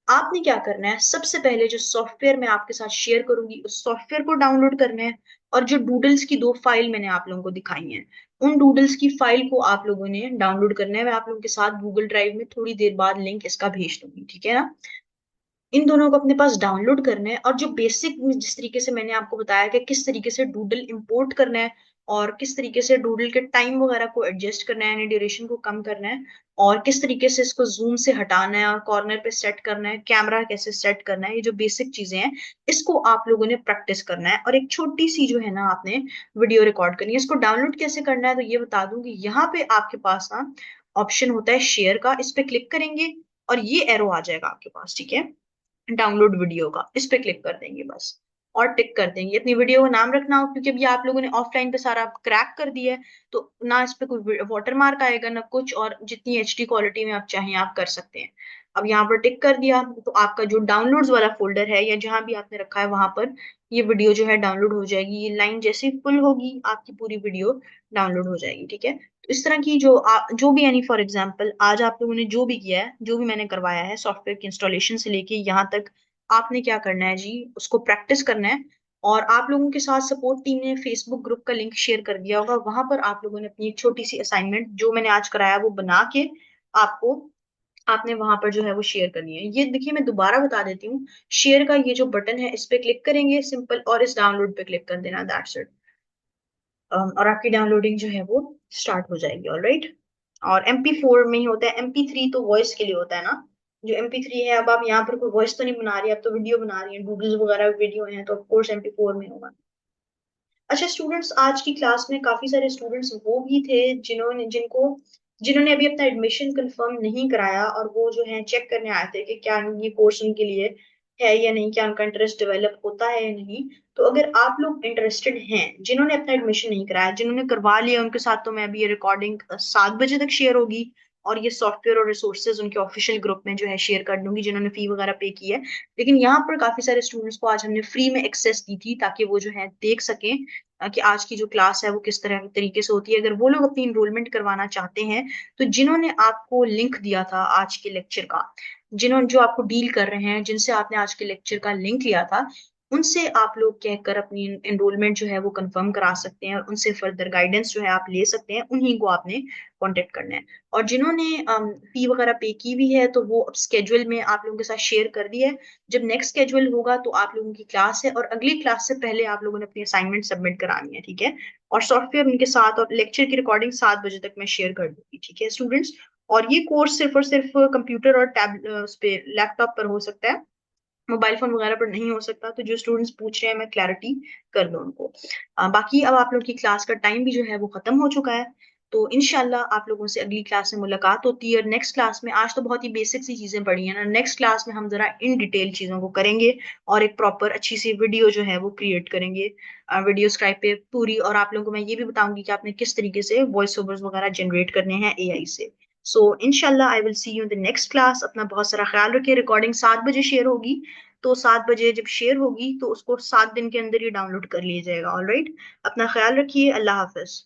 आपने क्या करना है, सबसे पहले जो सॉफ्टवेयर मैं आपके साथ शेयर करूंगी उस सॉफ्टवेयर को डाउनलोड करना है। और जो डूडल्स की 2 फाइल मैंने आप लोगों को दिखाई हैं, उन डूडल्स की फाइल को आप लोगों ने डाउनलोड करना है। मैं आप लोगों के साथ गूगल ड्राइव में थोड़ी देर बाद लिंक इसका भेज दूंगी, ठीक है ना। इन दोनों को अपने पास डाउनलोड करना है, और जो बेसिक जिस तरीके से मैंने आपको बताया कि किस तरीके से डूडल इंपोर्ट करना है, और किस तरीके से डूडल के टाइम वगैरह को एडजस्ट करना है, यानी ड्यूरेशन को कम करना है, और किस तरीके से इसको जूम से हटाना है और कॉर्नर पे सेट करना है, कैमरा कैसे सेट करना है, ये जो बेसिक चीजें हैं इसको आप लोगों ने प्रैक्टिस करना है। और एक छोटी सी जो है ना आपने वीडियो रिकॉर्ड करनी है। इसको डाउनलोड कैसे करना है तो ये बता दूंगी। यहाँ पे आपके पास ना ऑप्शन होता है शेयर का, इस पे क्लिक करेंगे और ये एरो आ जाएगा आपके पास, ठीक है, डाउनलोड वीडियो का। इस पे क्लिक कर देंगे बस, और टिक कर देंगे। अपनी वीडियो का नाम रखना हो, क्योंकि अभी आप लोगों ने ऑफलाइन पे सारा क्रैक कर दिया है, तो ना इस पे कोई वाटर मार्क आएगा ना कुछ, और जितनी एचडी क्वालिटी में आप चाहें आप कर सकते हैं। अब यहाँ पर टिक कर दिया तो आपका जो डाउनलोड्स वाला फोल्डर है या जहां भी आपने रखा है वहां पर ये वीडियो जो है डाउनलोड हो जाएगी। ये लाइन जैसे ही फुल होगी आपकी पूरी वीडियो डाउनलोड हो जाएगी, ठीक है। तो इस तरह की जो भी यानी फॉर एग्जांपल आज आप लोगों ने जो भी किया है, जो भी मैंने करवाया है सॉफ्टवेयर की इंस्टॉलेशन से लेके यहाँ तक, आपने क्या करना है जी, उसको प्रैक्टिस करना है। और आप लोगों के साथ सपोर्ट टीम ने फेसबुक ग्रुप का लिंक शेयर कर दिया होगा, वहां पर आप लोगों ने अपनी एक छोटी सी असाइनमेंट जो मैंने आज कराया वो बना के आपको, आपने वहां पर जो है वो शेयर करनी है। ये देखिए मैं दोबारा बता देती हूँ, शेयर का ये जो बटन है इस पे क्लिक करेंगे सिंपल, और इस डाउनलोड पे क्लिक कर देना, दैट्स इट। और आपकी डाउनलोडिंग जो है वो स्टार्ट हो जाएगी, ऑलराइट। और MP4 में ही होता है, MP3 तो वॉइस के लिए होता है ना। जो MP3 है, अब आप यहाँ पर कोई वॉइस तो नहीं बना रही, आप तो वीडियो बना रही है, डूडल्स वगैरह वीडियो है, तो ऑफकोर्स MP4 में होगा। अच्छा स्टूडेंट्स, आज की क्लास में काफी सारे स्टूडेंट्स वो भी थे जिन्होंने अभी अपना एडमिशन कंफर्म नहीं कराया, और वो जो है चेक करने आए थे कि क्या ये कोर्स उनके लिए है या नहीं, क्या उनका इंटरेस्ट डेवलप होता है या नहीं। तो अगर आप लोग इंटरेस्टेड हैं, जिन्होंने अपना एडमिशन नहीं कराया, जिन्होंने करवा लिया, उनके साथ तो मैं अभी ये रिकॉर्डिंग 7 बजे तक शेयर होगी, और ये सॉफ्टवेयर और रिसोर्सेज उनके ऑफिशियल ग्रुप में जो है शेयर कर दूंगी जिन्होंने फी वगैरह पे की है। लेकिन यहाँ पर काफी सारे स्टूडेंट्स को आज हमने फ्री में एक्सेस दी थी ताकि वो जो है देख सकें कि आज की जो क्लास है वो किस तरह तरीके से होती है, अगर वो लोग अपनी इनरोलमेंट करवाना चाहते हैं। तो जिन्होंने आपको लिंक दिया था आज के लेक्चर का, जिन्होंने जो आपको डील कर रहे हैं, जिनसे आपने आज के लेक्चर का लिंक लिया था, उनसे आप लोग कहकर अपनी एनरोलमेंट जो है वो कंफर्म करा सकते हैं, और उनसे फर्दर गाइडेंस जो है आप ले सकते हैं, उन्हीं को आपने कांटेक्ट करना है। और जिन्होंने फी वगैरह पे की हुई है, तो वो अब स्केड्यूल में आप लोगों के साथ शेयर कर दिया है। जब नेक्स्ट स्केड्यूल होगा तो आप लोगों की क्लास है, और अगली क्लास से पहले आप लोगों ने अपनी असाइनमेंट सबमिट करानी है, ठीक है। और सॉफ्टवेयर उनके साथ, और लेक्चर की रिकॉर्डिंग 7 बजे तक मैं शेयर कर दूंगी, ठीक है स्टूडेंट्स। और ये कोर्स सिर्फ और सिर्फ कंप्यूटर और टैब उस पे लैपटॉप पर हो सकता है, मोबाइल फोन वगैरह पर नहीं हो सकता। तो जो स्टूडेंट्स पूछ रहे हैं, मैं क्लैरिटी कर दूं उनको। बाकी अब आप लोग की क्लास का टाइम भी जो है वो खत्म हो चुका है। तो इनशाला आप लोगों से अगली क्लास में मुलाकात होती है। और नेक्स्ट क्लास में, आज तो बहुत ही बेसिक सी चीजें पढ़ी है ना, नेक्स्ट क्लास में हम जरा इन डिटेल चीजों को करेंगे, और एक प्रॉपर अच्छी सी वीडियो जो है वो क्रिएट करेंगे वीडियो स्क्राइप पे पूरी। और आप लोगों को मैं ये भी बताऊंगी कि आपने किस तरीके से वॉइस ओवर्स वगैरह जनरेट करने हैं एआई से। सो इनशाला I will see you in the next class. अपना बहुत सारा ख्याल रखिए। रिकॉर्डिंग 7 बजे शेयर होगी, तो 7 बजे जब शेयर होगी तो उसको 7 दिन के अंदर ही डाउनलोड कर लिया जाएगा। ऑलराइट, अपना ख्याल रखिए। अल्लाह हाफिज।